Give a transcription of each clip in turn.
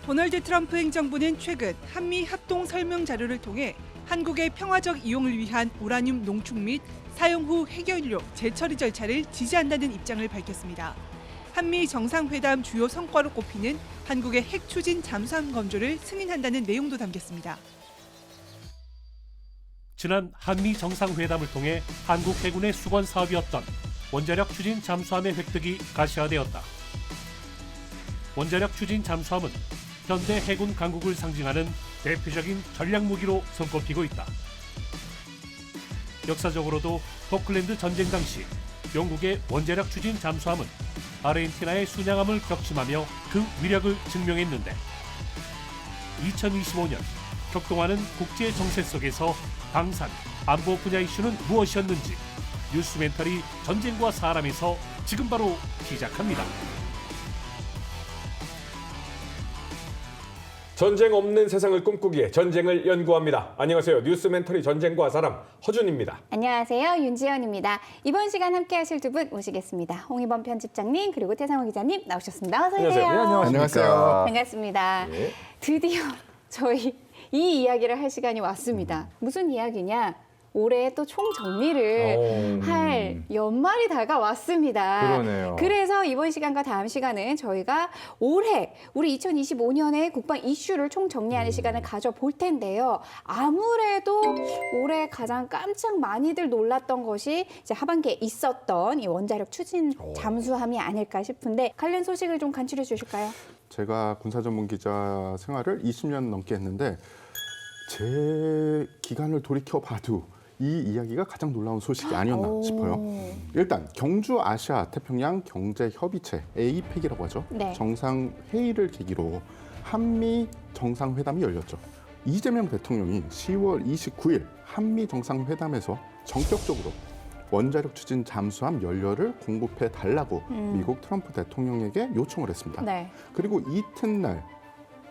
도널드 트럼프 행정부는 최근 한미 합동 설명 자료를 통해 한국의 평화적 이용을 위한 우라늄 농축 및 사용 후 핵연료 재처리 절차를 지지한다는 입장을 밝혔습니다. 한미 정상회담 주요 성과로 꼽히는 한국의 핵 추진 잠수함 건조를 승인한다는 내용도 담겼습니다. 지난 한미 정상회담을 통해 한국 해군의 수건 사업이었던 원자력 추진 잠수함의 획득이 가시화되었다. 원자력 추진 잠수함은 현대 해군 강국을 상징하는 대표적인 전략 무기로 손꼽히고 있다. 역사적으로도 포클랜드 전쟁 당시 영국의 원자력 추진 잠수함은 아르헨티나의 순양함을 격침하며 그 위력을 증명했는데 2025년 격동하는 국제 정세 속에서 방산, 안보 분야 이슈는 무엇이었는지 뉴스멘터리 전쟁과 사람에서 지금 바로 시작합니다. 전쟁 없는 세상을 꿈꾸기에 전쟁을 연구합니다. 안녕하세요. 뉴스멘터리 전쟁과 사람 허준입니다. 안녕하세요. 윤지연입니다. 이번 시간 함께 하실 두 분 모시겠습니다. 홍희범 편집장님 그리고 태상호 기자님 나오셨습니다. 어서 오세요. 안녕하세요. 안녕하세요. 반갑습니다. 네. 드디어 저희 이 이야기를 할 시간이 왔습니다. 무슨 이야기냐? 올해 또 총정리를 할 연말이 다가왔습니다. 그러네요. 그래서 이번 시간과 다음 시간은 저희가 올해 우리 2025년의 국방 이슈를 총정리하는 시간을 가져볼 텐데요. 아무래도 올해 가장 깜짝 많이들 놀랐던 것이 이제 하반기에 있었던 이 원자력 추진 잠수함이 아닐까 싶은데 관련 소식을 좀 간추려 주실까요? 제가 군사 전문 기자 생활을 20년 넘게 했는데 제 기간을 돌이켜 봐도 이 이야기가 가장 놀라운 소식이 아니었나 싶어요. 일단 경주 아시아 태평양 경제 협의체 APEC이라고 하죠. 네. 정상 회의를 계기로 한미 정상회담이 열렸죠. 이재명 대통령이 10월 29일 한미 정상회담에서 전격적으로 원자력 추진 잠수함 연료를 공급해 달라고 미국 트럼프 대통령에게 요청을 했습니다. 네. 그리고 이튿날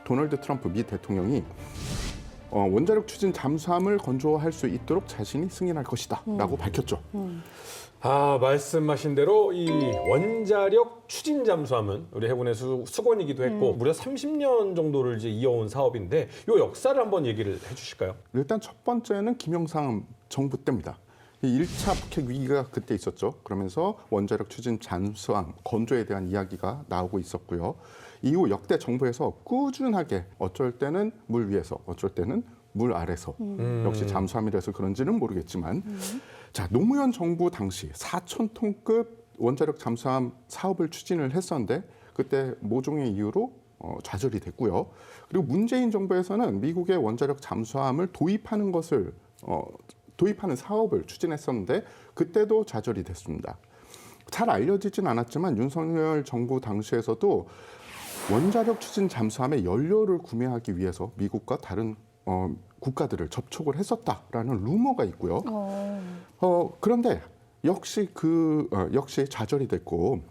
도널드 트럼프 미 대통령이 원자력 추진 잠수함을 건조할 수 있도록 자신이 승인할 것이다 라고 밝혔죠. 말씀하신 대로 이 원자력 추진 잠수함은 우리 해군의 수건이기도 했고 무려 30년 정도를 이제 이어온 사업인데 이 역사를 한번 얘기를 해주실까요? 일단 첫 번째는 김영삼 정부 때입니다. 1차 북핵 위기가 그때 있었죠. 그러면서 원자력 추진 잠수함 건조에 대한 이야기가 나오고 있었고요. 이후 역대 정부에서 꾸준하게 어쩔 때는 물 위에서 어쩔 때는 물 아래서 역시 잠수함이라서 그런지는 모르겠지만 자 노무현 정부 당시 4,000톤급 원자력 잠수함 사업을 추진을 했었는데 그때 모종의 이유로 좌절이 됐고요. 그리고 문재인 정부에서는 미국의 원자력 잠수함을 도입하는 사업을 추진했었는데 그때도 좌절이 됐습니다. 잘 알려지진 않았지만 윤석열 정부 당시에서도 원자력 추진 잠수함의 연료를 구매하기 위해서 미국과 다른 국가들을 접촉을 했었다라는 루머가 있고요. 그런데 역시 역시 좌절이 됐고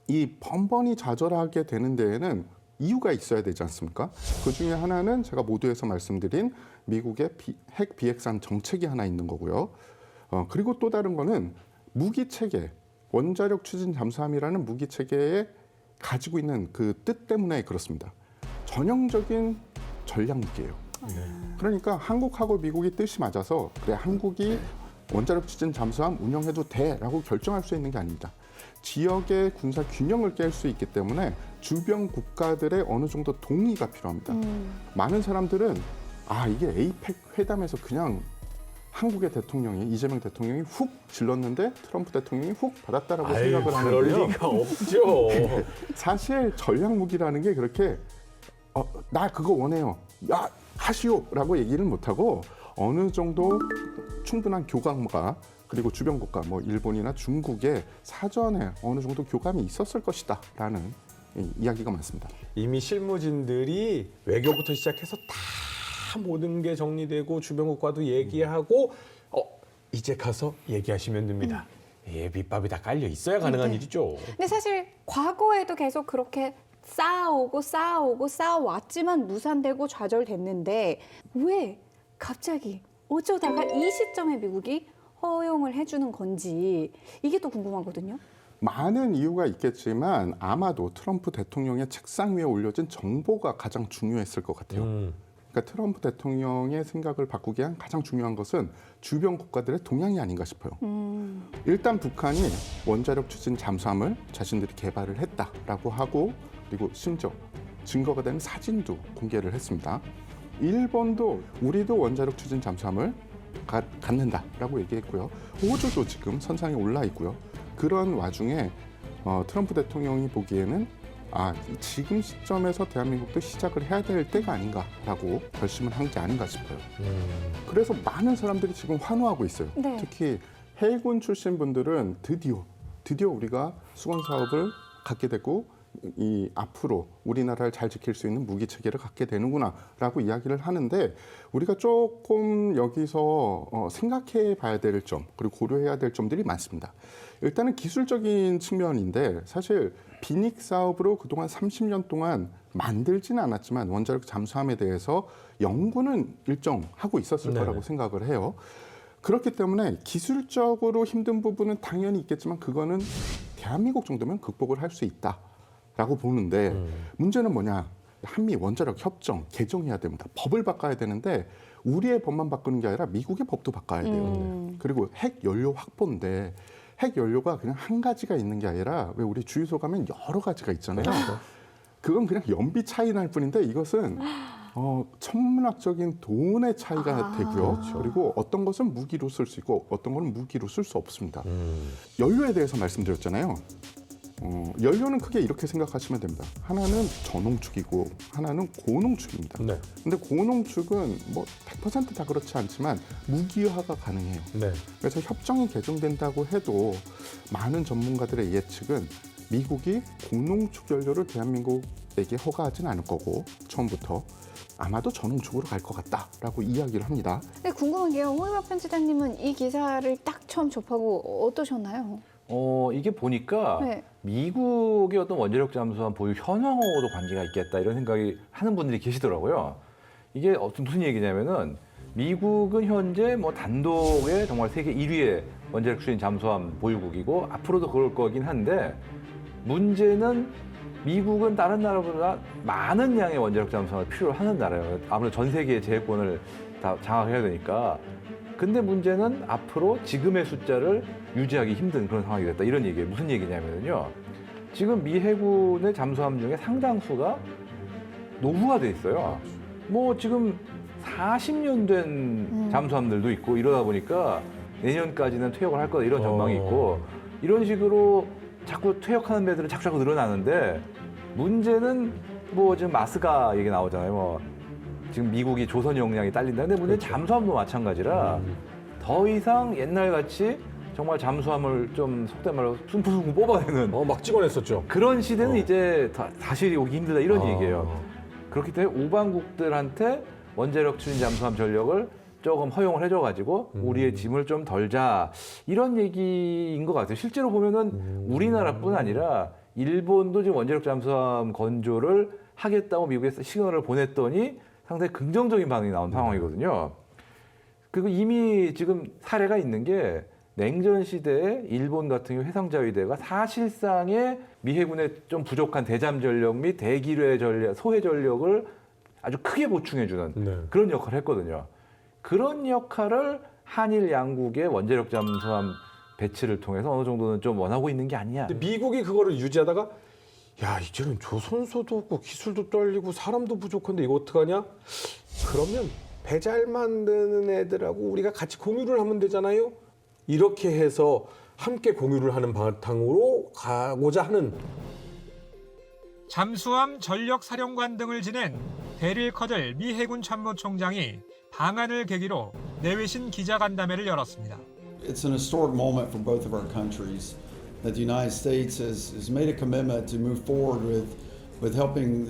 이 번번이 좌절하게 되는 데에는 이유가 있어야 되지 않습니까? 그 중에 하나는 제가 모두에서 말씀드린 미국의 핵 비핵산 정책이 하나 있는 거고요. 그리고 또 다른 거는 무기 체계, 원자력 추진 잠수함이라는 무기 체계에 가지고 있는 그 뜻 때문에 그렇습니다. 전형적인 전략 무기예요. 그러니까 한국하고 미국이 뜻이 맞아서 그래 한국이 원자력 추진 잠수함 운영해도 돼라고 결정할 수 있는 게 아닙니다. 지역의 군사 균형을 깰 수 있기 때문에 주변 국가들의 어느 정도 동의가 필요합니다. 많은 사람들은 이게 에이펙 회담에서 그냥 한국의 대통령이 이재명 대통령이 훅 질렀는데 트럼프 대통령이 훅 받았다라고 생각을 하는데요. 그럴 리가 없죠. 사실 전략 무기라는 게 그렇게 나 그거 원해요. 야 하시오라고 얘기를 못하고 어느 정도 충분한 교감과 그리고 주변 국가 뭐 일본이나 중국에 사전에 어느 정도 교감이 있었을 것이다라는 이야기가 많습니다. 이미 실무진들이 외교부터 시작해서 다 모든 게 정리되고 주변 국가도 얘기하고 이제 가서 얘기하시면 됩니다. 밑밥이 다 깔려 있어야 가능한 일이죠. 근데 사실 과거에도 계속 그렇게 쌓아왔지만 무산되고 좌절됐는데 왜 갑자기 어쩌다가 이 시점에 미국이 허용을 해주는 건지 이게 또 궁금하거든요. 많은 이유가 있겠지만 아마도 트럼프 대통령의 책상 위에 올려진 정보가 가장 중요했을 것 같아요. 그러니까 트럼프 대통령의 생각을 바꾸기 위한 가장 중요한 것은 주변 국가들의 동향이 아닌가 싶어요. 일단 북한이 원자력 추진 잠수함을 자신들이 개발을 했다라고 하고 그리고 심지어 증거가 되는 사진도 공개를 했습니다. 일본도 우리도 원자력 추진 잠수함을 갖는다라고 얘기했고요. 호주도 지금 선상에 올라 있고요. 그런 와중에 트럼프 대통령이 보기에는 지금 시점에서 대한민국도 시작을 해야 될 때가 아닌가라고 결심을 한 게 아닌가 싶어요. 그래서 많은 사람들이 지금 환호하고 있어요. 네. 특히 해군 출신 분들은 드디어 우리가 수건 사업을 갖게 되고 이 앞으로 우리나라를 잘 지킬 수 있는 무기 체계를 갖게 되는구나라고 이야기를 하는데 우리가 조금 여기서 생각해 봐야 될 점 그리고 고려해야 될 점들이 많습니다. 일단은 기술적인 측면인데 사실 비닉 사업으로 그동안 30년 동안 만들지는 않았지만 원자력 잠수함에 대해서 연구는 일정 하고 있었을 거라고 생각을 해요. 그렇기 때문에 기술적으로 힘든 부분은 당연히 있겠지만 그거는 대한민국 정도면 극복을 할 수 있다라고 보는데 문제는 뭐냐? 한미 원자력 협정 개정해야 됩니다. 법을 바꿔야 되는데 우리의 법만 바꾸는 게 아니라 미국의 법도 바꿔야 돼요. 그리고 핵 연료 확보인데 핵 연료가 그냥 한 가지가 있는 게 아니라 왜 우리 주유소 가면 여러 가지가 있잖아요. 그건 그냥 연비 차이 날 뿐인데 이것은 천문학적인 돈의 차이가 되고요. 그리고 어떤 것은 무기로 쓸 수 있고 어떤 것은 무기로 쓸 수 없습니다. 연료에 대해서 말씀드렸잖아요. 연료는 크게 이렇게 생각하시면 됩니다. 하나는 전홍축이고 하나는 고농축입니다. 네. 근데 고농축은 뭐 100%다 그렇지 않지만 무기화가 가능해요. 네. 그래서 협정이 개정된다고 해도 많은 전문가들의 예측은 미국이 고농축 연료를 대한민국에게 허가하진 않을 거고 처음부터 아마도 전홍축으로 갈 것 같다라고 이야기를 합니다. 근데 궁금한 게요. 홍일박 편집장님은 이 기사를 딱 처음 접하고 어떠셨나요? 이게 보니까 네. 미국의 어떤 원자력 잠수함 보유 현황하고도 관계가 있겠다 이런 생각이 하는 분들이 계시더라고요. 이게 무슨 얘기냐면은 미국은 현재 뭐 단독의 정말 세계 1위의 원자력 추진 잠수함 보유국이고 앞으로도 그럴 거긴 한데 문제는 미국은 다른 나라보다 많은 양의 원자력 잠수함을 필요로 하는 나라예요. 아무래도 전 세계의 제해권을 다 장악해야 되니까. 근데 문제는 앞으로 지금의 숫자를 유지하기 힘든 그런 상황이 됐다. 이런 얘기예요. 무슨 얘기냐면요. 지금 미 해군의 잠수함 중에 상당수가 노후화돼 있어요. 뭐 지금 40년 된 잠수함들도 있고 이러다 보니까 내년까지는 퇴역을 할 거다 이런 전망이 있고 이런 식으로 자꾸 퇴역하는 배들은 자꾸 늘어나는데 문제는 뭐 지금 마스가 얘기 나오잖아요. 뭐 지금 미국이 조선 역량이 딸린다. 근데 문제는 잠수함도 마찬가지라 더 이상 옛날 같이 정말 잠수함을 좀 속된 말로 숨풀숨 뽑아내는 막 찍어냈었죠. 그런 시대는 이제 다시 오기 힘들다 이런 얘기예요. 그렇기 때문에 우방국들한테 원자력 추진 잠수함 전력을 조금 허용을 해줘가지고 우리의 짐을 좀 덜자 이런 얘기인 것 같아요. 실제로 보면은 우리나라뿐 아니라 일본도 지금 원자력 잠수함 건조를 하겠다고 미국에 시그널을 보냈더니 상당히 긍정적인 반응이 나온 상황이거든요. 그리고 이미 지금 사례가 있는 게 냉전 시대에 일본 같은 경우 해상자위대가 사실상의 미 해군의 좀 부족한 대잠 전력 및 대기뢰 전력, 소해 전력을 아주 크게 보충해주는 그런 역할을 했거든요. 그런 역할을 한일 양국의 원자력 잠수함 배치를 통해서 어느 정도는 좀 원하고 있는 게 아니냐. 근데 미국이 그거를 유지하다가 야 이제는 조선소도 없고 기술도 떨리고 사람도 부족한데 이거 어떡하냐? 그러면 배 잘 만드는 애들하고 우리가 같이 공유를 하면 되잖아요. 이렇게 해서 함께 공유를 하는 바탕으로 가고자 하는 잠수함 전력사령관 등을 지낸 데릴 커들 미 해군 참모총장이 방한을 계기로 내외신 기자간담회를 열었습니다. It's an historic moment for both of our countries that the United States has made a commitment to move forward with helping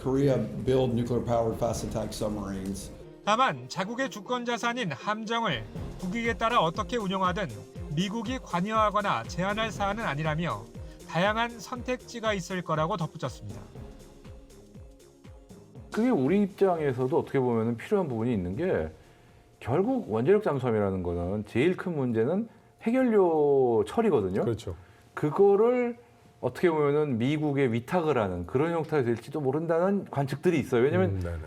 Korea build nuclear-powered fast-attack submarines. 다만 자국의 주권 자산인 함정을 국익에 따라 어떻게 운영하든 미국이 관여하거나 제한할 사안은 아니라며 다양한 선택지가 있을 거라고 덧붙였습니다. 그게 우리 입장에서도 어떻게 보면 필요한 부분이 있는 게 결국 원자력 잠수함이라는 거는 제일 큰 문제는 핵연료 처리거든요. 그렇죠. 그거를 어떻게 보면은 미국에 위탁을 하는 그런 형태가 될지도 모른다는 관측들이 있어요. 왜냐하면 네네.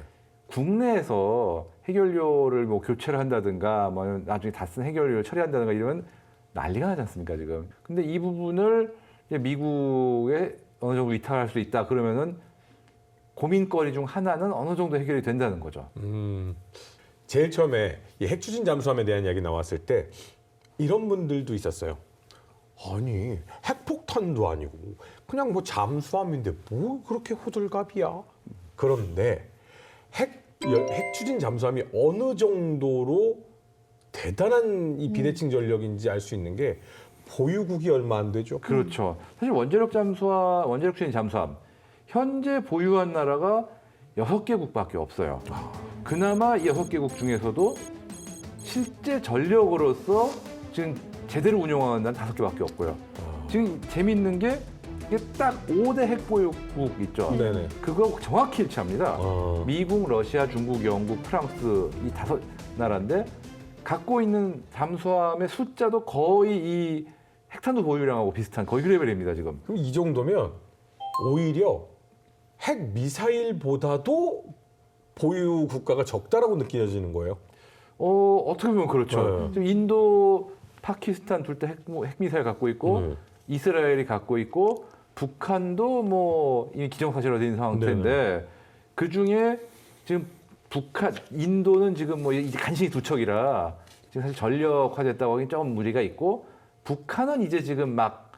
국내에서 해결료를 뭐 교체를 한다든가 뭐 나중에 다 쓴 해결료를 처리한다든가 이러면 난리가 나지 않습니까 지금. 근데 이 부분을 이제 미국에 어느 정도 위탁할 수 있다 그러면은 고민거리 중 하나는 어느 정도 해결이 된다는 거죠. 제일 처음에 이 핵추진 잠수함에 대한 이야기 나왔을 때 이런 분들도 있었어요. 아니 핵폭탄도 아니고 그냥 뭐 잠수함인데 뭐 그렇게 호들갑이야. 그런데 핵추진 잠수함이 어느 정도로 대단한 이 비대칭 전력인지 알 수 있는 게 보유국이 얼마 안 되죠. 그렇죠. 사실 원자력 추진 잠수함 현재 보유한 나라가 6개국밖에 없어요. 그나마 이 6개국 중에서도 실제 전력으로서 지금 제대로 운영하는 나라는 5개밖에 없고요. 지금 재밌는 게 이게 딱 5대 핵보유국 있죠. 네네. 그거 정확히 일치합니다. 미국, 러시아, 중국, 영국, 프랑스 이 5나라인데 갖고 있는 잠수함의 숫자도 거의 이 핵탄두 보유량하고 비슷한 거의 그 레벨입니다 지금. 그럼 이 정도면 오히려 핵 미사일보다도 보유 국가가 적다라고 느껴지는 거예요. 어떻게 보면 그렇죠. 네. 지금 인도, 파키스탄 둘 다 핵미사일 갖고 있고 이스라엘이 갖고 있고 북한도 뭐 이미 기정사실화된 상태인데 그 중에 지금 인도는 지금 뭐 이제 간신히 두 척이라 지금 사실 전력화됐다고 하긴 좀 무리가 있고 북한은 이제 지금 막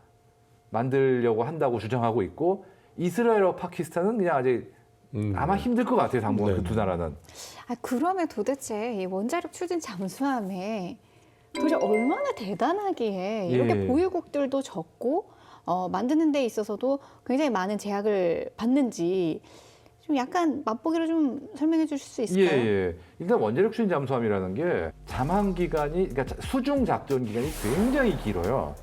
만들려고 한다고 주장하고 있고 이스라엘과 파키스탄은 그냥 아직 아마 힘들 것 같아요. 당분간 그 두 나라는. 그러면 도대체 이 원자력 추진 잠수함에 도대체 얼마나 대단하기에 이렇게 예. 보유국들도 적고 만드는 데 있어서도 굉장히 많은 제약을 받는지 좀 약간 맛보기로 좀 설명해 주실 수 있을까요? 예. 일단 원자력 추진 잠수함이라는 게 잠항 기간이 그러니까 수중 작전 기간이 굉장히 길어요.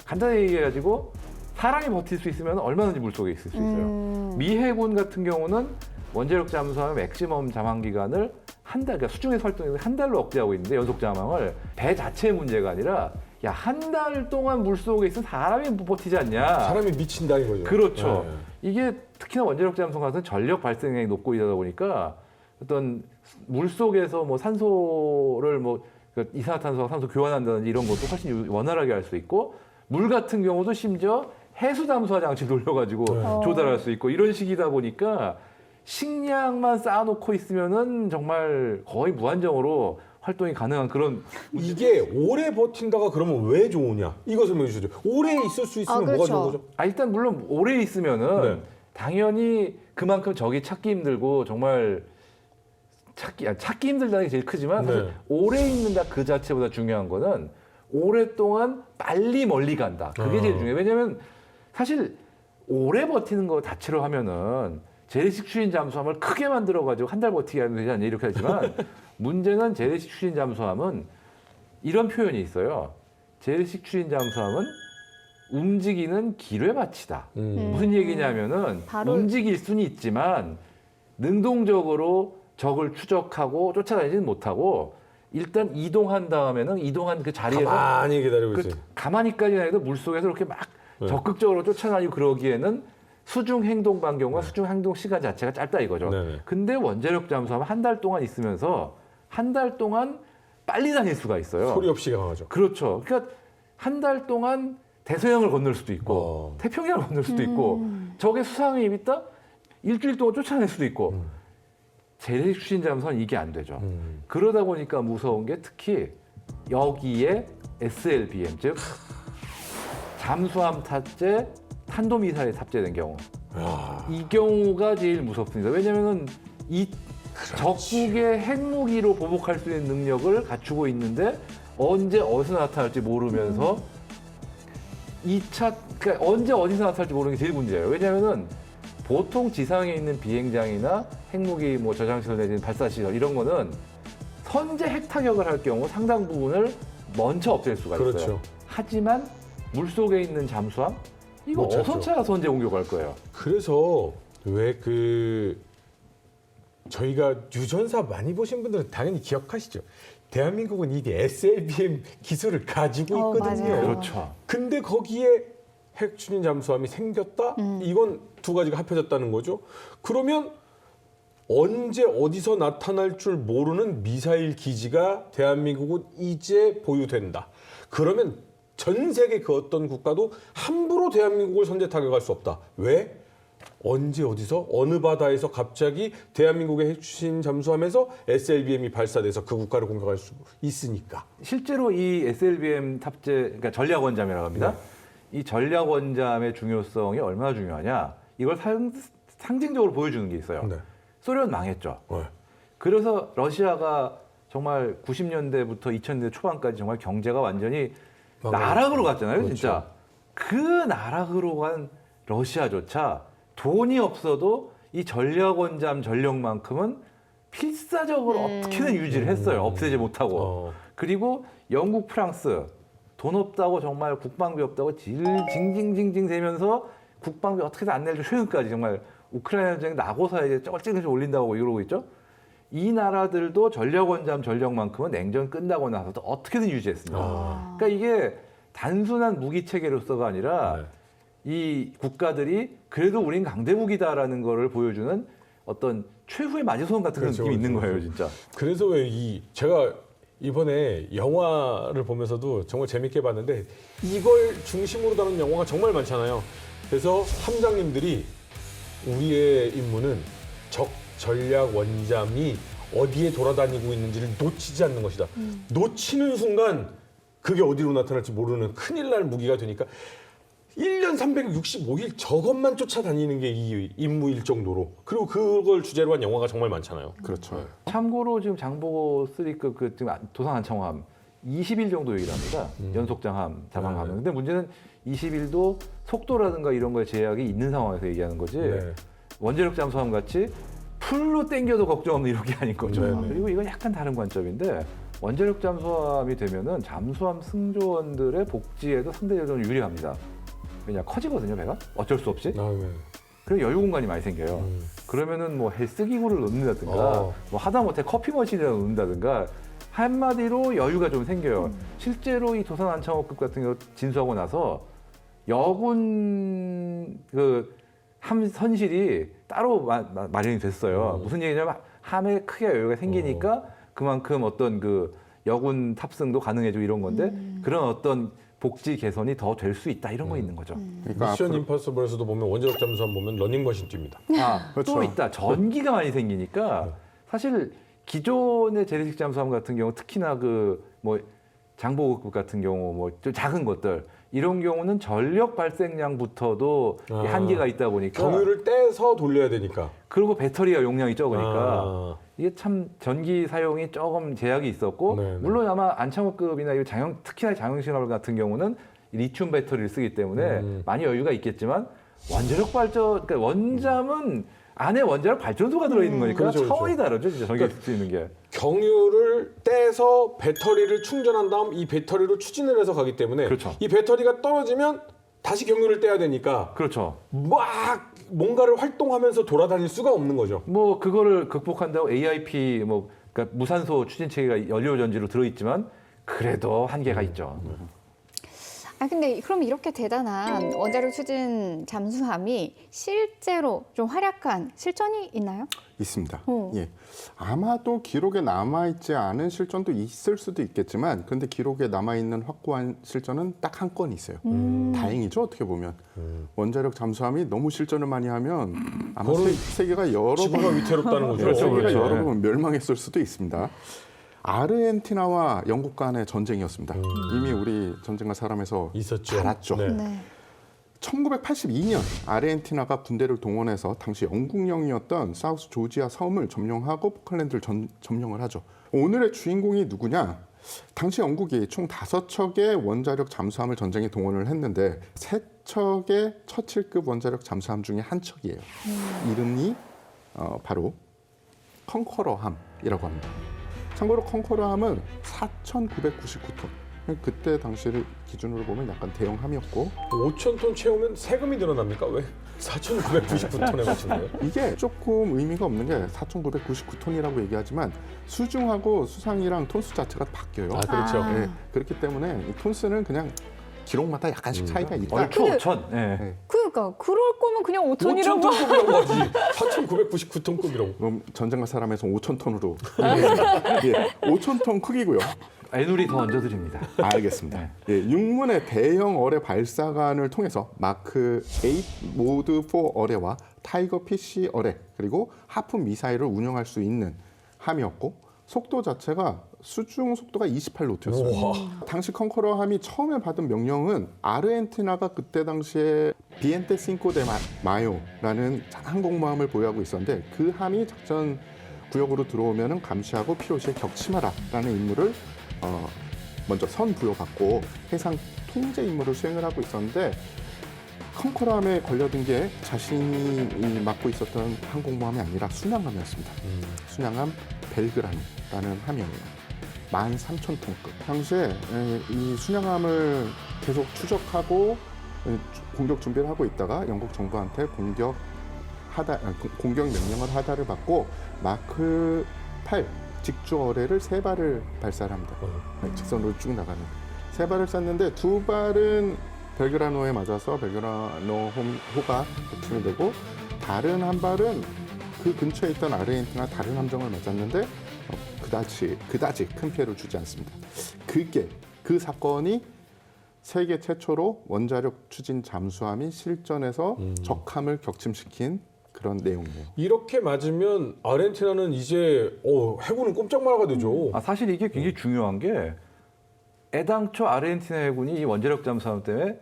간단히 얘기해가지고 사람이 버틸 수 있으면 얼마든지 물속에 있을 수 있어요. 미 해군 같은 경우는 원자력 잠수함의 맥시멈 잠항 기간을 한 달, 그러니까 수중에서 활동해서 한 달로 억제하고 있는데 연속 잠항을 배 자체의 문제가 아니라 야, 한 달 동안 물속에 있으면 사람이 버티지 않냐. 사람이 미친다 이거죠. 그렇죠. 네. 이게 특히나 원자력 잠수함 같은 전력 발생량이 높고 이러다 보니까 어떤 물속에서 뭐 산소를 뭐 이산화탄소와 산소 교환한다든지 이런 것도 훨씬 원활하게 할 수 있고 물 같은 경우도 심지어 해수 담수화 장치 돌려가지고 조달할 수 있고 이런 식이다 보니까 식량만 쌓아놓고 있으면은 정말 거의 무한정으로 활동이 가능한 그런. 이게 오래 버틴다가 그러면 왜 좋으냐? 이거 설명해 주시죠. 오래 있을 수 있으면 뭐가 그렇죠. 좋은 거죠? 일단 물론 오래 있으면은 네. 당연히 그만큼 적이 찾기 힘들고 정말 찾기 힘들다는 게 제일 크지만 사실 네. 오래 있는다 그 자체보다 중요한 거는 오랫동안 빨리 멀리 간다. 그게 제일 중요해요. 왜냐면 사실 오래 버티는 거 자체로 하면은 재래식 추진 잠수함을 크게 만들어가지고 한 달 버티게 하면 되지 않냐 이렇게 하지만 문제는 재래식 추진 잠수함은 이런 표현이 있어요. 재래식 추진 잠수함은 움직이는 기뢰마치다. 무슨 얘기냐면은 바로- 움직일 수는 있지만 능동적으로 적을 추적하고 쫓아다니지는 못하고 일단 이동한 다음에는 이동한 그 자리에서 가만히 기다리고 있어요. 가만히까지는 아니고 물속에서 이렇게 막 적극적으로 쫓아다니고 그러기에는 수중 행동 반경과 수중 행동 시간 자체가 짧다 이거죠. 네네. 근데 원자력 잠수함은 한 달 동안 있으면서 한 달 동안 빨리 다닐 수가 있어요. 소리 없이 강하죠. 그렇죠. 그러니까 한 달 동안 대서양을 건널 수도 있고 태평양을 건널 수도 있고 적의 수상이 있다 일주일 동안 쫓아낼 수도 있고 재래식 추진 잠수함은 이게 안 되죠. 그러다 보니까 무서운 게 특히 여기에 SLBM 즉 잠수함 탑재 탄도미사일이 탑재된 경우 이 경우가 제일 무섭습니다. 왜냐하면 이 적국의 핵무기로 보복할 수 있는 능력을 갖추고 있는데 언제 어디서 나타날지 모르면서 그러니까 언제 어디서 나타날지 모르는 게 제일 문제예요. 왜냐하면은 보통 지상에 있는 비행장이나 핵무기 뭐 저장시설 내지는 발사시설 이런 거는 선제 핵타격을 할 경우 상당 부분을 먼저 없앨 수가 있어요. 그렇죠. 하지만 물속에 있는 잠수함 이거 못 찾죠. 어서 찾아 선제 공격할 거예요. 그래서 왜 저희가 유전사 많이 보신 분들은 당연히 기억하시죠. 대한민국은 이 SLBM 기술을 가지고 있거든요. 맞아요. 그렇죠. 근데 거기에 핵 추진 잠수함이 생겼다? 이건 두 가지가 합쳐졌다는 거죠. 그러면 언제 어디서 나타날 줄 모르는 미사일 기지가 대한민국은 이제 보유된다. 그러면 전 세계 그 어떤 국가도 함부로 대한민국을 선제 타격할 수 없다. 왜? 언제 어디서 어느 바다에서 갑자기 대한민국의 핵추진 잠수함에서 SLBM이 발사돼서 그 국가를 공격할 수 있으니까. 실제로 이 SLBM 탑재, 그러니까 전략원잠이라고 합니다. 이 전략원잠의 중요성이 얼마나 중요하냐? 이걸 상징적으로 보여주는 게 있어요. 네. 소련 망했죠. 네. 그래서 러시아가 정말 90년대부터 2000년대 초반까지 정말 경제가 완전히 나락으로 갔잖아요, 그렇죠. 진짜. 그 나락으로 간 러시아조차 돈이 없어도 이 전략원잠 전력만큼은 필사적으로 어떻게든 유지를 했어요. 없애지 못하고. 그리고 영국, 프랑스 돈 없다고 정말 국방비 없다고 징징징징 대면서 국방비 어떻게든 안 내죠. 최근까지 정말 우크라이나 전쟁 나고서 이제 쩔찍쩔찍 올린다고 이러고 있죠. 이 나라들도 전략원잠 전력만큼은 냉전 끝나고 나서도 어떻게든 유지했습니다. 그러니까 이게 단순한 무기 체계로서가 아니라 이 국가들이 그래도 우린 강대국이다라는 거를 보여주는 어떤 최후의 마지노선 같은 그렇죠, 느낌이 있는 그렇죠. 거예요, 진짜. 그래서 왜 제가 이번에 영화를 보면서도 정말 재밌게 봤는데 이걸 중심으로 다룬 영화가 정말 많잖아요. 그래서 함장님들이 우리의 임무는 적 전략 원잠이 어디에 돌아다니고 있는지를 놓치지 않는 것이다. 놓치는 순간 그게 어디로 나타날지 모르는 큰일 날 무기가 되니까 1년 365일 저것만 쫓아다니는 게 이 임무일 정도로. 그리고 그걸 주제로 한 영화가 정말 많잖아요. 그렇죠. 참고로 지금 장보고 3급 그 지금 도상 안창호함 20일 정도 얘기를 합니다. 연속장함, 자방함. 근데 문제는 20일도 속도라든가 이런 거에 제약이 있는 상황에서 얘기하는 거지. 네. 원자력 잠수함 같이 풀로 땡겨도 걱정 없는 이런 게 아닌 거죠. 네네. 그리고 이건 약간 다른 관점인데 원자력 잠수함이 되면은 잠수함 승조원들의 복지에도 상대적으로 유리합니다. 왜냐 커지거든요, 배가 어쩔 수 없이. 아, 네. 그리고 여유 공간이 많이 생겨요. 그러면은 뭐 헬스 기구를 넣는다든가, 뭐 하다못해 커피 머신을 넣는다든가 한마디로 여유가 좀 생겨요. 실제로 이 도산 안창호급 같은 경우 진수하고 나서 여군 그 선실이 따로 마련이 됐어요. 무슨 얘기냐면 함에 크게 여유가 생기니까 그만큼 어떤 그 여군 탑승도 가능해지고 이런 건데 그런 어떤 복지 개선이 더 될 수 있다 이런 거 있는 거죠. 그러니까 미션 앞으로- 임파서블에서도 보면 원자력 잠수함 보면 러닝머신 뜁니다. 그렇죠. 또 있다. 전기가 많이 생기니까 사실 기존의 재래식 잠수함 같은 경우 특히나 그 뭐 장보급 같은 경우 뭐 좀 작은 것들 이런 경우는 전력 발생량부터도 이 한계가 있다 보니까 경유를 떼서 돌려야 되니까. 그리고 배터리가 용량이 적으니까 아. 이게 참 전기 사용이 조금 제약이 있었고 네네. 물론 아마 안창호급이나 이 특히나 장영신호 같은 경우는 리튬 배터리를 쓰기 때문에 많이 여유가 있겠지만 원자력 발전 그러니까 원잠은 안에 원자력 발전소가 들어있는 거니까 그렇죠, 차원이 그렇죠. 다르죠, 진짜 전기가 쓸 수 있는 게. 경유를 떼서 배터리를 충전한 다음 이 배터리로 추진을 해서 가기 때문에 그렇죠. 이 배터리가 떨어지면 다시 경유를 떼야 되니까 그렇죠. 막 뭔가를 활동하면서 돌아다닐 수가 없는 거죠. 뭐 그거를 극복한다고 AIP 뭐 그러니까 무산소 추진 체계가 연료 전지로 들어있지만 그래도 한계가 있죠. 아 근데 그럼 이렇게 대단한 원자력 추진 잠수함이 실제로 좀 활약한 실전이 있나요? 있습니다. 예. 아마도 기록에 남아있지 않은 실전도 있을 수도 있겠지만 그런데 기록에 남아있는 확고한 실전은 딱 한 건 있어요. 다행이죠, 어떻게 보면. 원자력 잠수함이 너무 실전을 많이 하면 아마 그거는 세계가 여러 지구가 번 위태롭다는 거죠. 그렇죠, 세계가 그렇죠. 여러 번 멸망했을 수도 있습니다. 아르헨티나와 영국 간의 전쟁이었습니다. 이미 우리 전쟁과 사람에서 있었죠. 잘 알았죠. 네. 네. 1982년 아르헨티나가 군대를 동원해서 당시 영국령이었던 사우스 조지아 섬을 점령하고 포클랜드를 점령을 하죠. 오늘의 주인공이 누구냐? 당시 영국이 총 5척의 원자력 잠수함을 전쟁에 동원을 했는데 3척의 처칠급 원자력 잠수함 중에 한 척이에요. 이름이 바로 컨커러함이라고 합니다. 참고로 컨커러함은 4,999톤. 그때 당시를 기준으로 보면 약간 대형함이었고 5,000톤 채우면 세금이 늘어납니까? 왜 4,999톤에 맞춘 거예요? 이게 조금 의미가 없는 게 4,999톤이라고 얘기하지만 수중하고 수상이랑 톤수 자체가 바뀌어요. 아, 그렇죠. 네, 그렇기 때문에 이 톤수는 그냥 기록마다 약간씩 차이가 있다. 얼추 5천. 예. 네. 그러니까 그럴 거면 그냥 5톤이라고. 5,000톤급이라고 하지. 4,999톤급이라고. 그럼 전쟁과 사람에서 5,000톤으로. 예, 5,000톤 크기고요. 애누리 더 얹어드립니다. 알겠습니다. 예, 육문의 대형 어뢰 발사관을 통해서 마크 8 모드 4 어뢰와 타이거 PC 어뢰 그리고 하프 미사일을 운영할 수 있는 함이었고 속도 자체가 수중 속도가 28노트였어요. 당시 컨커러 함이 처음에 받은 명령은 아르헨티나가 그때 당시에 비엔테 싱코 데 마요라는 항공모함을 보유하고 있었는데 그 함이 작전 구역으로 들어오면 감시하고 필요시에 격침하라라는 임무를 먼저 선부여받고 해상 통제 임무를 수행을 하고 있었는데 컨커러함에 걸려든 게 자신이 맡고 있었던 항공모함이 아니라 순양함이었습니다. 순양함 벨그라노라는 함이었네요. 13,000톤급. 당시에 이 순양함을 계속 추적하고 공격 준비를 하고 있다가 영국 정부한테 공격 명령을 하다를 받고 마크 8 직주 어뢰를 3발을 발사를 합니다. 직선으로 쭉 나가는 3발을 쐈는데 2발은 벨그라노에 맞아서 벨그라노 호가 격침이 되고 다른 한 발은 그 근처에 있던 아르헨티나 다른 함정을 맞았는데 그다지 큰 피해를 주지 않습니다. 그 사건이 세계 최초로 원자력 추진 잠수함이 실전에서 적함을 격침시킨 그런 내용이에요. 이렇게 맞으면 아르헨티나는 이제 해군은 꼼짝 말아가 되죠. 사실 이게 굉장히 중요한 게 애당초 아르헨티나 해군이 이 원자력 잠수함 때문에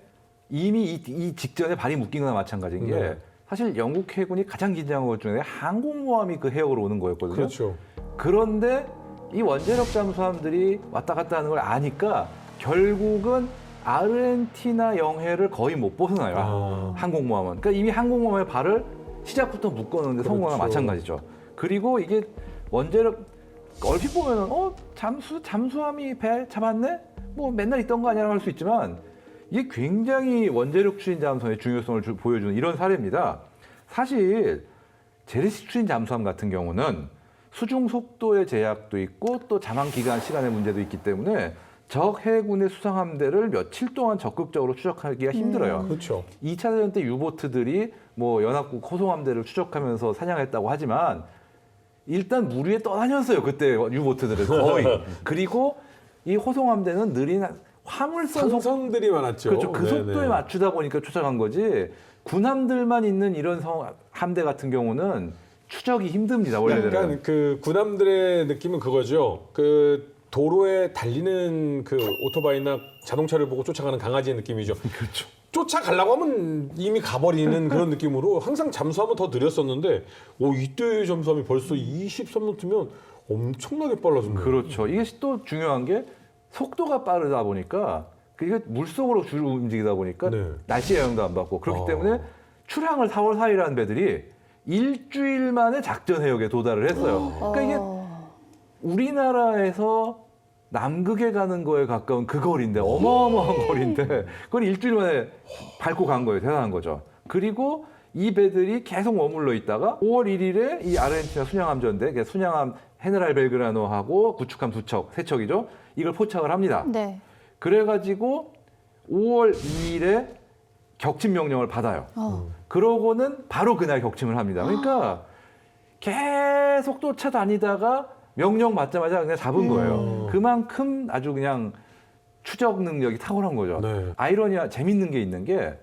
이미 이 직전에 발이 묶인 거나 마찬가지인 게 네. 사실 영국 해군이 가장 긴장한 것 중에 항공모함이 그 해역으로 오는 거였거든요. 그렇죠. 그런데 이 원자력 잠수함들이 왔다 갔다 하는 걸 아니까 결국은 아르헨티나 영해를 거의 못 벗어나요. 항공모함은. 그러니까 이미 항공모함의 발을 시작부터 묶어놓는데 성공한 건 마찬가지죠. 그리고 이게 원자력 얼핏 보면은 잠수함이 배 잡았네? 뭐 맨날 있던 거 아니라고 할 수 있지만 이게 굉장히 원자력 추진 잠수함의 중요성을 보여주는 이런 사례입니다. 사실 재래식 추진 잠수함 같은 경우는 수중 속도의 제약도 있고 또 잠항 기간 시간의 문제도 있기 때문에 적 해군의 수상함대를 며칠 동안 적극적으로 추적하기가 힘들어요. 그렇죠. 2차 대전 때 유보트들이 뭐 연합국 호송함대를 추적하면서 사냥했다고 하지만 일단 물 위에 떠다녔어요. 그때 유보트들은 거의. 그리고 이 호송함대는 느린 화물선 상선들이 많았죠. 그렇죠. 그 네네. 속도에 맞추다 보니까 쫓아간 거지. 군함들만 있는 이런 함대 같은 경우는 추적이 힘듭니다. 원래는. 약간 그 군함들의 느낌은 그거죠. 그 도로에 달리는 그 오토바이나 자동차를 보고 쫓아가는 강아지의 느낌이죠. 그렇죠. 쫓아가려고 하면 이미 가버리는 그런 느낌으로 항상 잠수함은 더 느렸었는데 이때 잠수함이 벌써 23노트면 엄청나게 빨라졌네요. 그렇죠. 이게 또 중요한 게 속도가 빠르다 보니까 이게 물속으로 주로 움직이다 보니까 네. 날씨 영향도 안 받고 그렇기 때문에 출항을 4월 4일 한 배들이 일주일 만에 작전 해역에 도달을 했어요. 그러니까 이게 우리나라에서 남극에 가는 거에 가까운 그 거리인데 어마어마한 거리인데 그걸 일주일 만에 밟고 간 거예요. 대단한 거죠. 그리고 이 배들이 계속 머물러 있다가 5월 1일에 이 아르헨티나 순양함전대, 순양함 헤네랄 벨그라노하고 구축함 세 척이죠. 이걸 포착을 합니다. 네. 그래가지고 5월 2일에 격침 명령을 받아요. 그러고는 바로 그날 격침을 합니다. 그러니까 계속 쫓아다니다가 명령 받자마자 그냥 잡은 거예요. 그만큼 아주 그냥 추적 능력이 탁월한 거죠. 네. 재밌는 게 있는 게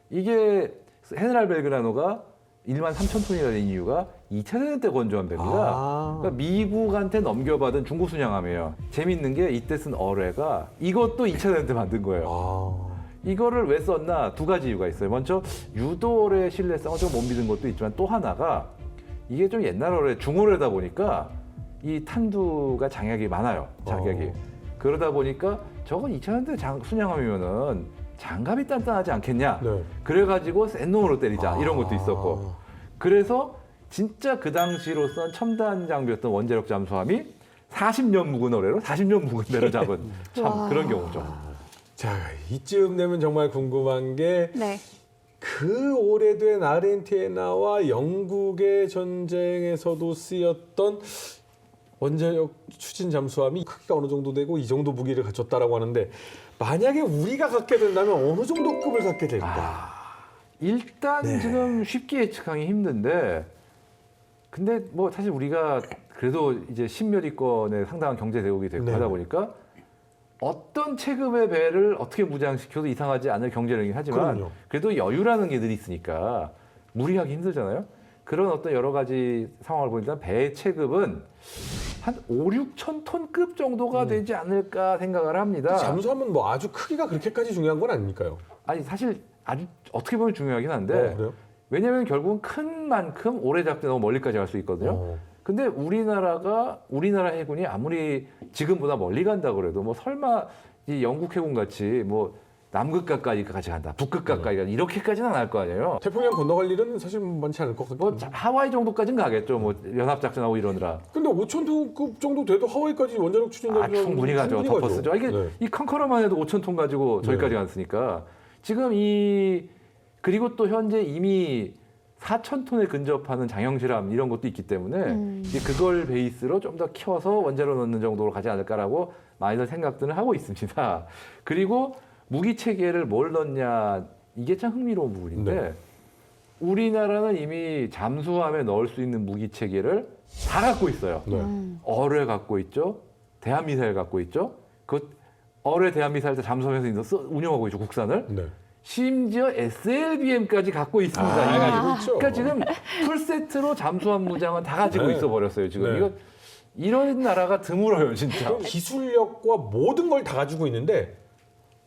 이게 헤네랄 벨그라노가 13,000톤이라는 이유가 2차 대전 때 건조한 배입니다. 그러니까 미국한테 넘겨받은 중국 순양함이에요. 재밌는 게 이때 쓴 어뢰가 이것도 2차 대전 때 만든 거예요. 이거를 왜 썼나? 두 가지 이유가 있어요. 먼저 유도어뢰의 신뢰성을 좀 못 믿은 것도 있지만 또 하나가 이게 좀 옛날 어뢰, 중어뢰다 보니까 이 탄두가 장약이 많아요. 자격이. 그러다 보니까 저건 2차 대전 때 순양함이면은 장갑이 단단하지 않겠냐. 네. 그래가지고 센 놈으로 때리자. 이런 것도 있었고. 그래서 진짜 그 당시로 쓴 첨단 장비였던 원자력 잠수함이 40년 묵은 어뢰로 40년 묵은 배를 잡은 참 그런 경우죠. 자, 이쯤 되면 정말 궁금한 게 네. 그 오래된 아르헨티나와 영국의 전쟁에서도 쓰였던 원자력 추진 잠수함이 크기가 어느 정도 되고 이 정도 무기를 갖췄다라고 하는데 만약에 우리가 갖게 된다면 어느 정도 급을 갖게 될까? 일단 네. 지금 쉽게 예측하기 힘든데, 근데 뭐 사실 우리가 그래도 이제 십몇위권의 상당한 경제 대국이 되고 네. 하다 보니까 어떤 체급의 배를 어떻게 무장시켜도 이상하지 않을 경제력이긴 하지만 그럼요. 그래도 여유라는 게 늘 있으니까 무리하기 힘들잖아요. 그런 어떤 여러 가지 상황을 보니까 배의 체급은 한 5, 6천 톤급 정도가 되지 않을까 생각을 합니다. 잠수함은 뭐 아주 크기가 그렇게까지 중요한 건 아니니까요. 아니 사실 아주 어떻게 보면 중요하긴 한데 그래요? 왜냐하면 결국은 큰 만큼 오래 잡되 너무 멀리까지 갈 수 있거든요. 근데 우리나라 해군이 아무리 지금보다 멀리 간다 그래도 뭐 설마 이 영국 해군 같이 뭐 남극까지 간다, 북극까지 간다 이렇게까지는 안 할 거 아니에요. 태평양 건너갈 일은 사실 많지 않을 것 같아요. 뭐 하와이 정도까지는 가겠죠. 뭐 연합작전하고 이러느라. 근데 5천 톤급 정도 돼도 하와이까지 원자력 추진 잠수함 충분히 가죠. 덮었죠. 이게 네. 이 컨커러만 해도 5천 톤 가지고 저기까지 갔으니까 지금 그리고 또 현재 이미 4천 톤에 근접하는 장형실함 이런 것도 있기 때문에 이제 그걸 베이스로 좀 더 키워서 원자로 넣는 정도로 가지 않을까라고 많이들 생각들을 하고 있습니다. 그리고 무기 체계를 뭘 넣냐 이게 참 흥미로운 부분인데 네. 우리나라는 이미 잠수함에 넣을 수 있는 무기 체계를 다 갖고 있어요. 네. 어뢰 갖고 있죠. 대한미사일 갖고 있죠. 그 어뢰 대한미사일 잠수함에서 운영하고 있죠. 국산을. 네. 심지어 SLBM까지 갖고 있습니다. 가지고 있죠. 그러니까 지금 풀세트로 잠수함 무장은 다 가지고 네. 있어 버렸어요. 지금 네. 이런 나라가 드물어요, 진짜. 기술력과 모든 걸 다 가지고 있는데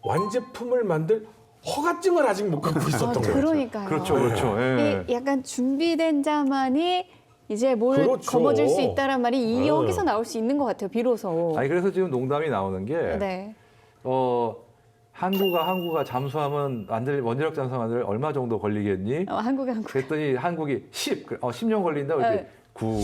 완제품을 만들 허가증을 아직 못 갖고 있었던 거예요. 그러니까요. 그렇죠, 그렇죠. 예. 이 약간 준비된 자만이 이제 뭘 그렇죠. 거머쥘 수 있다란 말이 네. 여기서 나올 수 있는 것 같아요. 비로소. 아니 그래서 지금 농담이 나오는 게 네. 한국아 잠수함은 원자력 잠수함을 얼마 정도 걸리겠니? 한국에 그랬더니 한국이 10년 걸린다. 그랬더니 네. 9.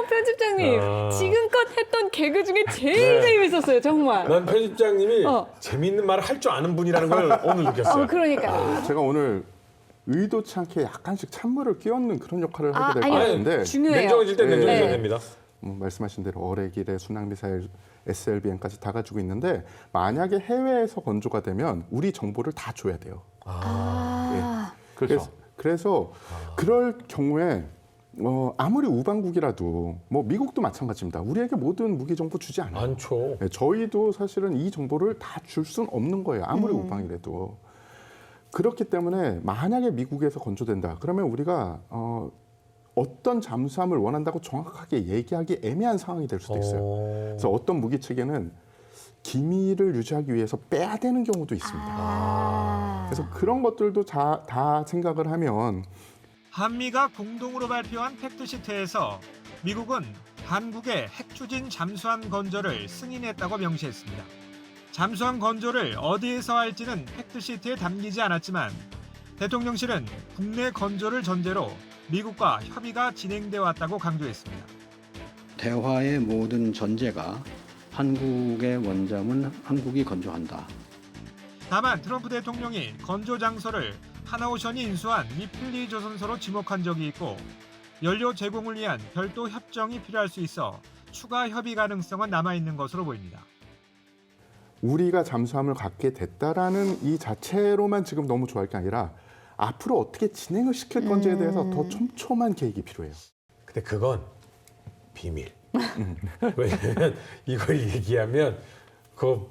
편집장님 지금껏 했던 개그 중에 제일 네. 재밌었어요, 정말. 난 편집장님이 어. 재미있는 말을 할 줄 아는 분이라는 걸 오늘 느꼈어요. 그러니까. 제가 오늘 의도치 않게 약간씩 찬물을 끼얹는 그런 역할을 하게 될 것 아니요. 같은데 중요해요. 냉정해질 때 냉정해져야 네. 됩니다. 말씀하신 대로 어뢰기대, 순항미사일, SLBM까지 다 가지고 있는데 만약에 해외에서 건조가 되면 우리 정보를 다 줘야 돼요. 그렇죠. 그래서 그럴 경우에 아무리 우방국이라도 뭐 미국도 마찬가지입니다. 우리에게 모든 무기 정보 주지 않아요. 많죠. 네, 저희도 사실은 이 정보를 다 줄 수는 없는 거예요. 아무리 우방이라도. 그렇기 때문에 만약에 미국에서 건조된다. 그러면 우리가 어떤 잠수함을 원한다고 정확하게 얘기하기 애매한 상황이 될 수도 있어요. 그래서 어떤 무기 체계는 기밀을 유지하기 위해서 빼야 되는 경우도 있습니다. 그래서 그런 것들도 다 생각을 하면 한미가 공동으로 발표한 팩트시트에서 미국은 한국의 핵추진 잠수함 건조를 승인했다고 명시했습니다. 잠수함 건조를 어디에서 할지는 팩트시트에 담기지 않았지만 대통령실은 국내 건조를 전제로 미국과 협의가 진행되어 왔다고 강조했습니다. 대화의 모든 전제가 한국의 원잠은 한국이 건조한다. 다만 트럼프 대통령이 건조 장소를 하나오션이 인수한 리플리 조선소로 지목한 적이 있고 연료 제공을 위한 별도 협정이 필요할 수 있어 추가 협의 가능성은 남아있는 것으로 보입니다. 우리가 잠수함을 갖게 됐다라는 이 자체로만 지금 너무 좋아할 게 아니라 앞으로 어떻게 진행을 시킬 건지에 대해서 더 촘촘한 계획이 필요해요. 근데 그건 비밀. 왜냐면 이걸 얘기하면 그거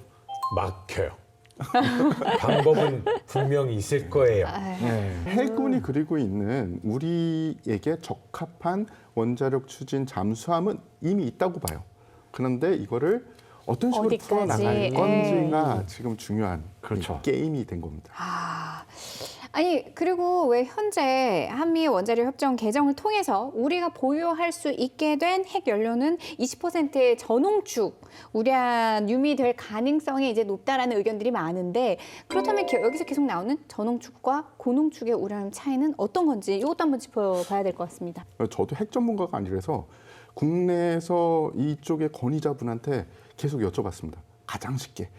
막혀요. 방법은 분명히 있을 거예요. 해군이 그리고 있는 우리에게 적합한 원자력 추진 잠수함은 이미 있다고 봐요. 그런데 이거를 어떤 식으로 어디까지? 풀어나갈 건지가 지금 중요한 그렇죠. 게임이 된 겁니다. 아니 그리고 왜 현재 한미 원자력 협정 개정을 통해서 우리가 보유할 수 있게 된 핵 연료는 20%의 전홍축 우량 유미될 가능성이 이제 높다라는 의견들이 많은데 그렇다면 여기서 계속 나오는 전홍축과 고농축의 우량 차이는 어떤 건지 이것도 한번 짚어봐야 될 것 같습니다. 저도 핵 전문가가 아니라서 국내에서 이쪽의 권위자분한테 계속 여쭤봤습니다. 가장 쉽게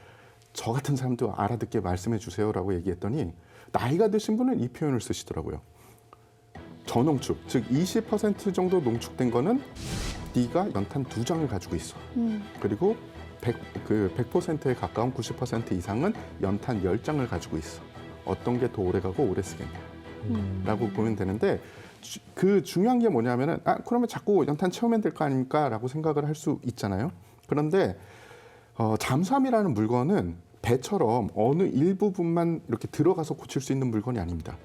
저 같은 사람도 알아듣게 말씀해 주세요라고 얘기했더니 나이가 드신 분은 이 표현을 쓰시더라고요. 저농축, 즉 20% 정도 농축된 거는 네가 연탄 2장을 가지고 있어. 그리고 100%에 가까운 90% 이상은 연탄 10장을 가지고 있어. 어떤 게 더 오래 가고 오래 쓰겠냐 라고 보면 되는데, 그 중요한 게 뭐냐면은 그러면 자꾸 연탄 채우면 될 거 아닙니까? 라고 생각을 할 수 있잖아요. 그런데 잠수함이라는 물건은 배처럼 어느 일부분만 이렇게 들어가서 고칠 수 있는 물건이 아닙니다.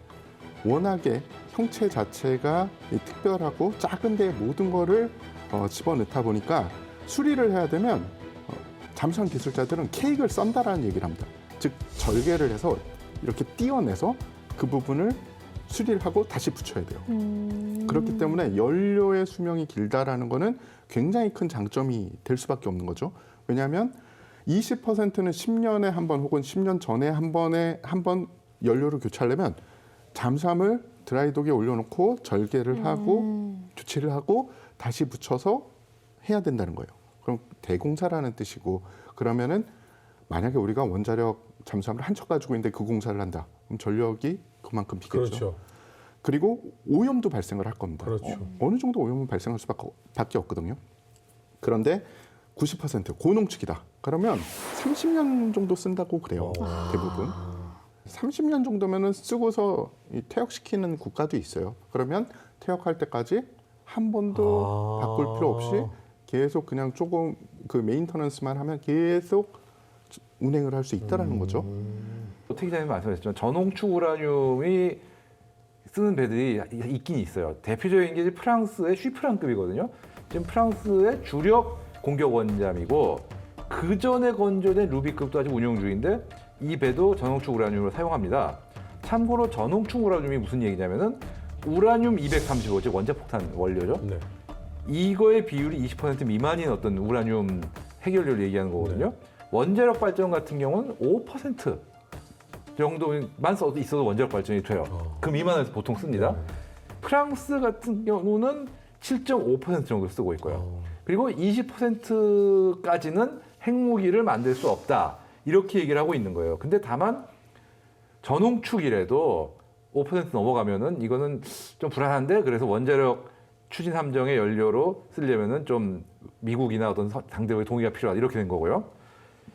워낙에 형체 자체가 특별하고 작은데 모든 거를 집어넣다 보니까 수리를 해야 되면 잠수함 기술자들은 케이크를 썬다라는 얘기를 합니다. 즉 절개를 해서 이렇게 띄어내서 그 부분을 수리를 하고 다시 붙여야 돼요. 그렇기 때문에 연료의 수명이 길다라는 거는 굉장히 큰 장점이 될 수밖에 없는 거죠. 왜냐하면 20%는 10년에 한 번 혹은 10년 전에 한 번 연료를 교체하려면 잠수함을 드라이독에 올려놓고 절개를 하고 교체를 하고 다시 붙여서 해야 된다는 거예요. 그럼 대공사라는 뜻이고, 그러면은 만약에 우리가 원자력 잠수함을 한 척 가지고 있는데 그 공사를 한다. 그럼 전력이 그만큼 비겠죠. 그렇죠. 그리고 오염도 발생을 할 겁니다. 그렇죠. 어느 정도 오염은 발생할 수밖에 없거든요. 그런데 90% 고농축이다. 그러면 30년 정도 쓴다고 그래요. 대부분. 30년 정도면은 쓰고서 퇴역시키는 국가도 있어요. 그러면 퇴역할 때까지 한 번도 바꿀 필요 없이 계속 그냥 조금 그 메인터넌스만 하면 계속 운행을 할 수 있다라는 거죠. 태기 기자님 말씀하셨지만 저농축 우라늄이 쓰는 배들이 있긴 있어요. 대표적인 게 프랑스의 쉬프랑급이거든요. 지금 프랑스의 주력 공격 원잠이고, 그 전에 건조된 루비급도 아직 운용 중인데 이 배도 저농축 우라늄을 사용합니다. 참고로 저농축 우라늄이 무슨 얘기냐면은 우라늄 235, 즉 원자폭탄 원료죠. 네. 이거의 비율이 20% 미만인 어떤 우라늄 해결료를 얘기하는 거거든요. 원자력 발전 같은 경우는 5% 정도만 있어도 원자력 발전이 돼요. 그 미만에서 보통 씁니다. 프랑스 같은 경우는 7.5% 정도 쓰고 있고요. 그리고 20%까지는 핵무기를 만들 수 없다. 이렇게 얘기를 하고 있는 거예요. 근데 다만 저농축이라도 5% 넘어가면은 이거는 좀 불안한데, 그래서 원자력 추진 함정의 연료로 쓰려면은 좀 미국이나 어떤 상대국의 동의가 필요하다. 이렇게 된 거고요.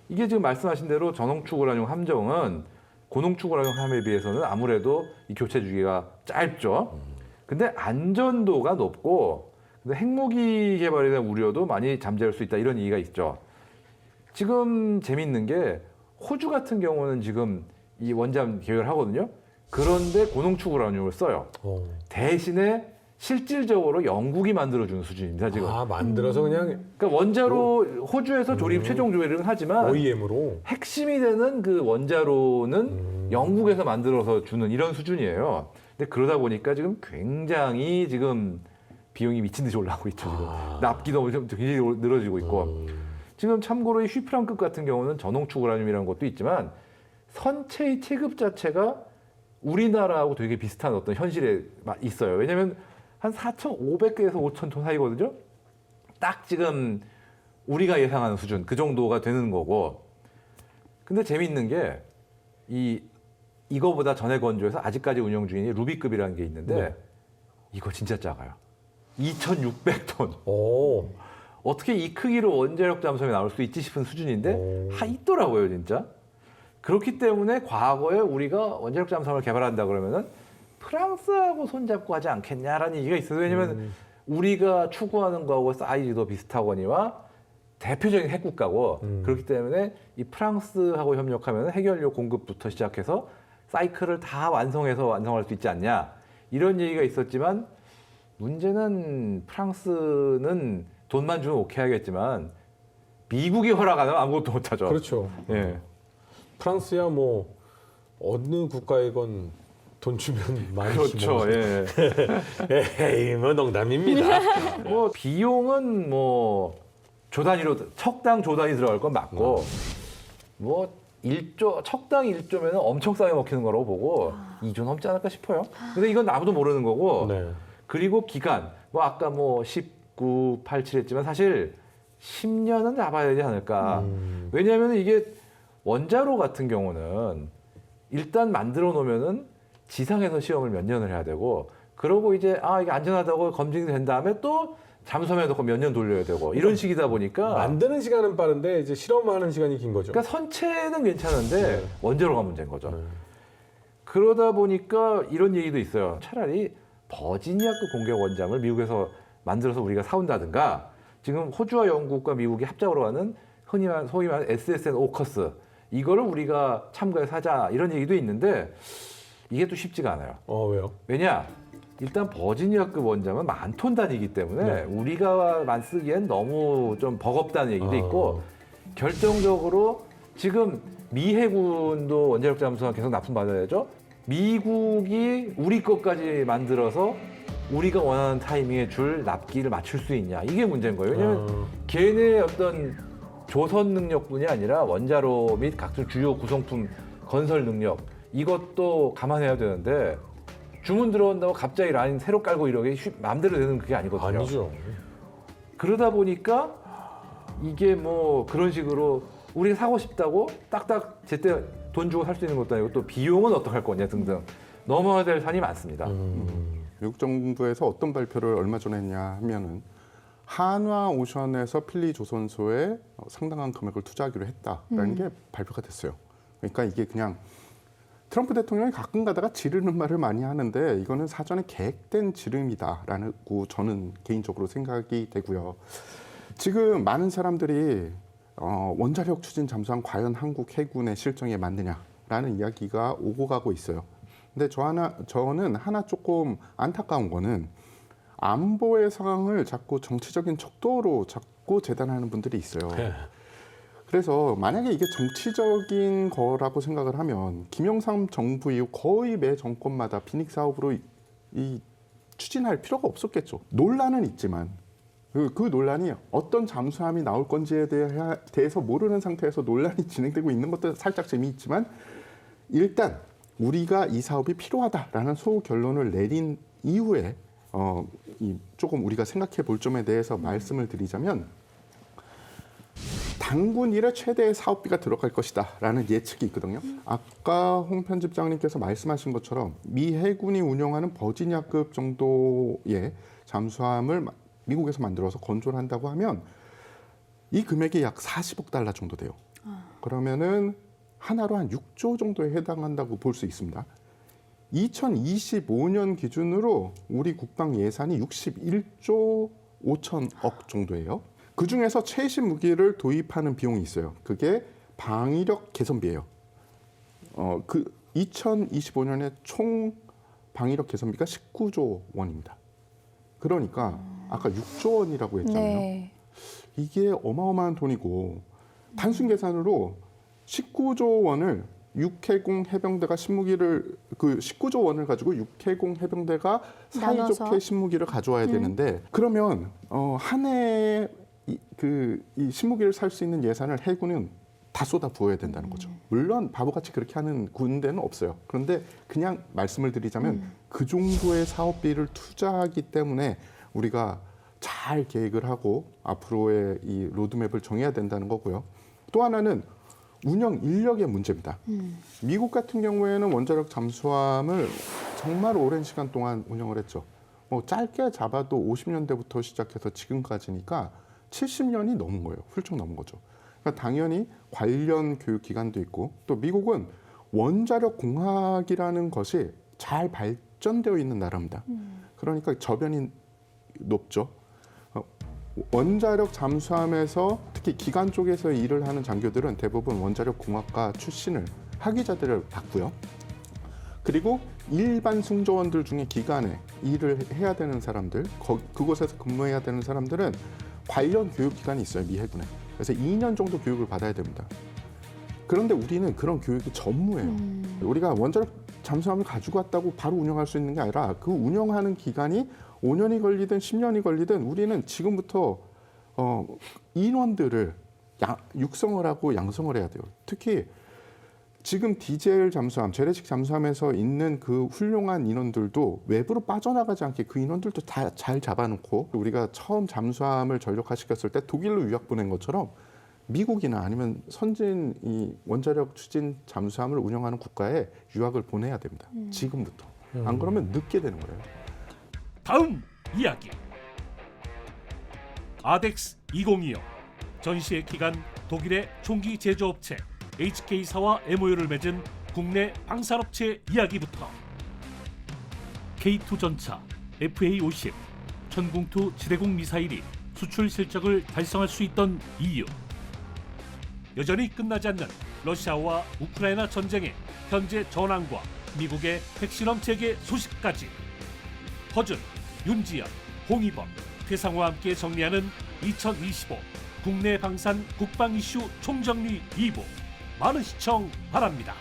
이게 지금 말씀하신 대로 저농축 우라늄 함정은 고농축 우라늄 함에 비해서는 아무래도 이 교체 주기가 짧죠. 근데 안전도가 높고, 근데 핵무기 개발에 대한 우려도 많이 잠재울 수 있다. 이런 얘기가 있죠. 지금 재밌는 게 호주 같은 경우는 지금 이 원잠 계획을 하거든요. 그런데 고농축 우라늄을 써요. 대신에 실질적으로 영국이 만들어주는 수준입니다, 지금. 만들어서 그냥 그러니까 원자로 호주에서 최종 조회를 하지만 OEM으로 핵심이 되는 그 원자로는 영국에서 만들어서 주는 이런 수준이에요. 근데 그러다 보니까 지금 굉장히 지금 비용이 미친 듯이 올라가고 있죠. 지금 납기도 굉장히 늘어지고 있고. 지금 참고로 이 쉬프랑급 같은 경우는 저농축 우라늄이라는 것도 있지만 선체의 체급 자체가 우리나라하고 되게 비슷한 어떤 현실에 있어요. 왜냐하면 한 4,500개에서 5,000톤 사이거든요. 딱 지금 우리가 예상하는 수준, 그 정도가 되는 거고. 근데 재미있는 게 이거보다 전에 건조해서 아직까지 운영 중인 루비급이라는 게 있는데 이거 진짜 작아요. 2,600톤. 어떻게 이 크기로 원자력 잠수함이 나올 수 있지 싶은 수준인데 있더라고요, 진짜. 그렇기 때문에 과거에 우리가 원자력 잠수함을 개발한다 그러면은 프랑스하고 손잡고 하지 않겠냐라는 얘기가 있어요. 왜냐면 우리가 추구하는 거하고 사이즈도 비슷하거니와 대표적인 핵국가고 그렇기 때문에 이 프랑스하고 협력하면 핵연료 공급부터 시작해서 사이클을 다 완성할 수 있지 않냐, 이런 얘기가 있었지만, 문제는 프랑스는 돈만 주면 오케이 하겠지만 미국이 허락 안 하면 아무것도 못 하죠. 그렇죠. 예. 프랑스야 뭐 어느 국가이건 돈 주면 많이 그렇죠. 예. 에이, 뭐 농담입니다. 뭐 비용은 뭐 조단위로 척당 조단위 들어갈 건 맞고 뭐 1조 척당 1조면 엄청 싸게 먹히는 거라고 보고 2조 넘지 않을까 싶어요. 근데 이건 아무도 모르는 거고. 네. 그리고 기간 뭐 아까 뭐 19, 87 했지만 사실 10년은 잡아야 되지 않을까. 왜냐하면 이게 원자로 같은 경우는 일단 만들어 놓으면은 지상에서 시험을 몇 년을 해야 되고, 그러고 이제 이게 안전하다고 검증이 된 다음에 또 잠수함에 넣고 몇 년 돌려야 되고 이런 식이다 보니까 만드는 시간은 빠른데 이제 실험하는 시간이 긴 거죠. 그러니까 선체는 괜찮은데 원자로가 문제인 거죠. 그러다 보니까 이런 얘기도 있어요. 차라리 버지니아급 공격 원잠을 미국에서 만들어서 우리가 사온다든가 지금 호주와 영국과 미국이 합작으로 하는 소위 말하는 SSN 오커스 이거를 우리가 참가해서 하자 이런 얘기도 있는데 이게 또 쉽지가 않아요. 왜요? 왜냐? 일단 버지니아급 원잠은 10,000톤 단위이기 때문에 우리가 쓰기엔 너무 좀 버겁다는 얘기도 있고 결정적으로 지금 미 해군도 원자력 잠수함 계속 납품받아야죠. 미국이 우리 것까지 만들어서 우리가 원하는 타이밍에 줄 납기를 맞출 수 있냐 이게 문제인 거예요. 왜냐하면 걔네 어떤 조선 능력뿐이 아니라 원자로 및 각종 주요 구성품 건설 능력 이것도 감안해야 되는데 주문 들어온다고 갑자기 라인 새로 깔고 이러게 마음대로 되는 그게 아니거든요. 아니죠. 그러다 보니까 이게 뭐 그런 식으로 우리가 사고 싶다고 딱딱 제때 돈 주고 살 수 있는 것도 아니고 또 비용은 어떡할 거냐 등등 넘어야 될 산이 많습니다. 미국 정부에서 어떤 발표를 얼마 전에 했냐 하면은 한화 오션에서 필리 조선소에 상당한 금액을 투자하기로 했다라는 게 발표가 됐어요. 그러니까 이게 그냥 트럼프 대통령이 가끔 가다가 지르는 말을 많이 하는데 이거는 사전에 계획된 지름이다라고 저는 개인적으로 생각이 되고요. 지금 많은 사람들이 원자력 추진 잠수함 과연 한국 해군의 실정에 맞느냐라는 이야기가 오고 가고 있어요. 근데 저는 하나 조금 안타까운 거는 안보의 상황을 자꾸 정치적인 척도로 자꾸 재단하는 분들이 있어요. 그래서 만약에 이게 정치적인 거라고 생각을 하면 김영삼 정부 이후 거의 매 정권마다 비닉 사업으로 추진할 필요가 없었겠죠. 논란은 있지만 그 논란이 어떤 잠수함이 나올 건지에 대해서 모르는 상태에서 논란이 진행되고 있는 것도 살짝 재미있지만 일단 우리가 이 사업이 필요하다라는 소결론을 내린 이후에 조금 우리가 생각해 볼 점에 대해서 말씀을 드리자면 단군 이래 최대의 사업비가 들어갈 것이다라는 예측이 있거든요. 아까 홍 편집장님께서 말씀하신 것처럼 미 해군이 운영하는 버지니아급 정도의 잠수함을 미국에서 만들어서 건조를 한다고 하면 이 금액이 약 40억 달러 정도 돼요. 그러면은 하나로 한 6조 정도에 해당한다고 볼 수 있습니다. 2025년 기준으로 우리 국방 예산이 61조 5천억 정도예요. 그중에서 최신 무기를 도입하는 비용이 있어요. 그게 방위력 개선비예요. 2025년에 총 방위력 개선비가 19조 원입니다. 그러니까 아까 6조 원이라고 했잖아요. 네. 이게 어마어마한 돈이고 단순 계산으로 19조 원을 6해공 해병대가 신무기를 19조 원을 가지고 6해공 해병대가 나눠서. 사이좋게 신무기를 가져와야 되는데 그러면 한 해에 이 신무기를 살 수 있는 예산을 해군은 다 쏟아 부어야 된다는 거죠. 물론 바보같이 그렇게 하는 군대는 없어요. 그런데 그냥 말씀을 드리자면 그 정도의 사업비를 투자하기 때문에 우리가 잘 계획을 하고 앞으로의 이 로드맵을 정해야 된다는 거고요. 또 하나는 운영 인력의 문제입니다. 미국 같은 경우에는 원자력 잠수함을 정말 오랜 시간 동안 운영을 했죠. 짧게 잡아도 50년대부터 시작해서 지금까지니까 70년이 넘은 거예요. 훌쩍 넘은 거죠. 그러니까 당연히 관련 교육 기관도 있고 또 미국은 원자력 공학이라는 것이 잘 발전되어 있는 나라입니다. 그러니까 저변이 높죠. 원자력 잠수함에서 특히 기관 쪽에서 일을 하는 장교들은 대부분 원자력 공학과 출신을 학위자들을 받고요. 그리고 일반 승조원들 중에 기관에 일을 해야 되는 사람들, 그곳에서 근무해야 되는 사람들은 관련 교육기관이 있어요, 미 해군에. 그래서 2년 정도 교육을 받아야 됩니다. 그런데 우리는 그런 교육이 전무해요. 우리가 원자력 잠수함을 가지고 왔다고 바로 운영할 수 있는 게 아니라 그 운영하는 기간이 5년이 걸리든 10년이 걸리든 우리는 지금부터 인원들을 육성을 하고 양성을 해야 돼요. 특히 지금 디젤 잠수함, 재래식 잠수함에서 있는 그 훌륭한 인원들도 외부로 빠져나가지 않게 그 인원들도 다 잘 잡아놓고 우리가 처음 잠수함을 전력화시켰을 때 독일로 유학 보낸 것처럼 미국이나 아니면 선진 이 원자력 추진 잠수함을 운영하는 국가에 유학을 보내야 됩니다. 지금부터. 안 그러면 늦게 되는 거예요. 다음 이야기. 아덱스 2025 전시회 기간 독일의 총기 제조업체 HK사와 MOU를 맺은 국내 방산업체 이야기부터 K2 전차, FA-50, 천궁2 지대공 미사일이 수출 실적을 달성할 수 있던 이유, 여전히 끝나지 않는 러시아와 우크라이나 전쟁의 현재 전황과 미국의 핵실험 재개 소식까지 허준, 윤지연, 홍희범, 태상호와 함께 정리하는 2025 국내 방산 국방 이슈 총정리 2부 많은 시청 바랍니다.